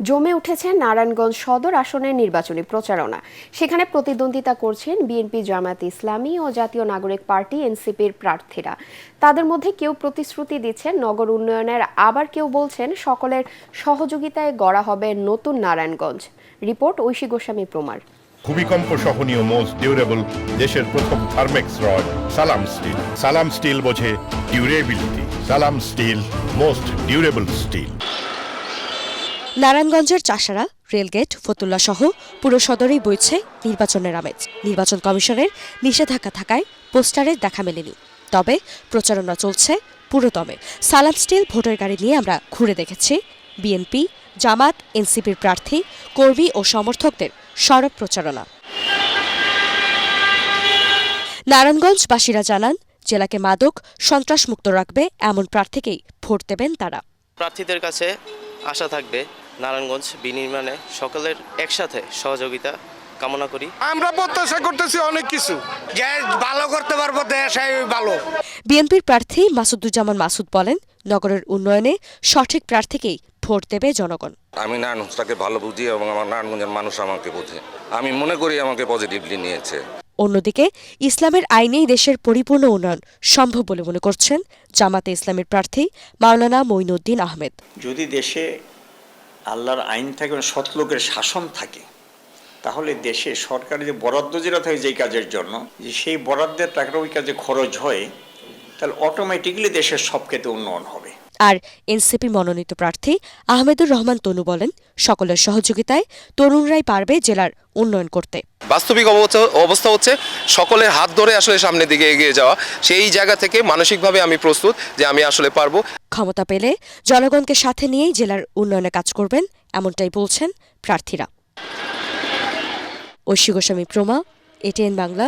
জমে উঠেছে নারায়ণগঞ্জ সদর আসনের নির্বাচনী প্রচারণা। সেখানে প্রতিদ্বন্দ্বিতা করছেন বিএনপি, জামায়াতে ইসলামী ও জাতীয় নাগরিক পার্টি এনসিপির প্রার্থীরা। তাদের মধ্যে কেউ প্রতিশ্রুতি দিচ্ছেন নগর উন্নয়নের, আবার কেউ বলছেন সকলের সহযোগিতায় গড়া হবে নতুন নারায়ণগঞ্জ। রিপোর্ট ঐশী গোস্বামী প্রমার। ভূমিকম্প সহনীয় মোস্ট ডিউরেবল দেশের প্রথম থার্মেক্স রড সালাম স্টিল। সালাম স্টিল বোঝে ডিউরেবিলিটি। সালাম স্টিল, মোস্ট ডিউরেবল স্টিল। নারায়ণগঞ্জের চাষারা, রেলগেট, ফতুল্লা সহ পুরো সদরেই বইছে নির্বাচনের আমেজ। নির্বাচন কমিশনের নিষেধাজ্ঞা থাকায় পোস্টারের দেখা মেলেনি, তবে প্রচারণা চলছে পুরোদমে। সালাম স্টিল ভোটার গাড়ি নিয়ে আমরা ঘুরে দেখেছি বিএনপি, জামাত, এনসিপির প্রার্থী, কর্মী ও সমর্থকদের সরব প্রচারণা। নারায়ণগঞ্জবাসীরা জানান, জেলাকে মাদক সন্ত্রাসমুক্ত রাখবে এমন প্রার্থীকেই ভোট দেবেন তারা। প্রার্থীদের কাছে আশা থাকবে নারায়ণগঞ্জ বিনির্মাণে সকলের একসাথে সহযোগিতা কামনা করি। আমরা প্রত্যাশা করতেছি অনেক কিছু, ভালো করতে পারবো, দেশাই ভালো। বিএনপির প্রার্থী মাসুদুজ্জামান মাসুদ বলেন, নগরের উন্নয়নে সঠিক প্রার্থীকেই ভোট দেবে জনগণ। আমি নারায়ণগঞ্জটাকে ভালো বুঝি এবং আমার নারায়ণগঞ্জের মানুষ আমাকে বোঝে। আমি মনে করি আমাকে পজিটিভলি নিয়েছে। অন্যদিকে ইসলামের আইনেই দেশের পরিপূর্ণ উন্নয়ন সম্ভব বলে মনে করছেন জামাতে ইসলামের প্রার্থী মাওলানা মঈনুদ্দিন আহমেদ। যদি দেশে আল্লাহর আইন থাকে, সৎ লোকের শাসন থাকে, তাহলে দেশে সরকারি যে বরাদ্দ যেটা থাকে যেই কাজের জন্য, যে সেই বরাদ্দের টাকাটা ওই কাজে খরচ হয়, তাহলে অটোমেটিকলি দেশের সব ক্ষেত্রে উন্নয়ন হবে। আর এনসিপি মনোনীত প্রার্থী আহমেদুর রহমান তনু বলেন, সকলের সহযোগিতায় তরুণরাই পারবে জেলার উন্নয়ন করতে। বাস্তবিক অবস্থা হচ্ছে সকলের হাত ধরে আসলে সামনের দিকে এগিয়ে যাওয়া। সেই জায়গা থেকে মানসিকভাবে আমি প্রস্তুত যে আমি আসলে পারবো। ক্ষমতা পেলে জনগণকে সাথে নিয়েই জেলার উন্নয়নে কাজ করবেন, এমনটাই বলছেন প্রার্থীরা। ঐশী গোস্বামী প্রমা, এটিএন বাংলা,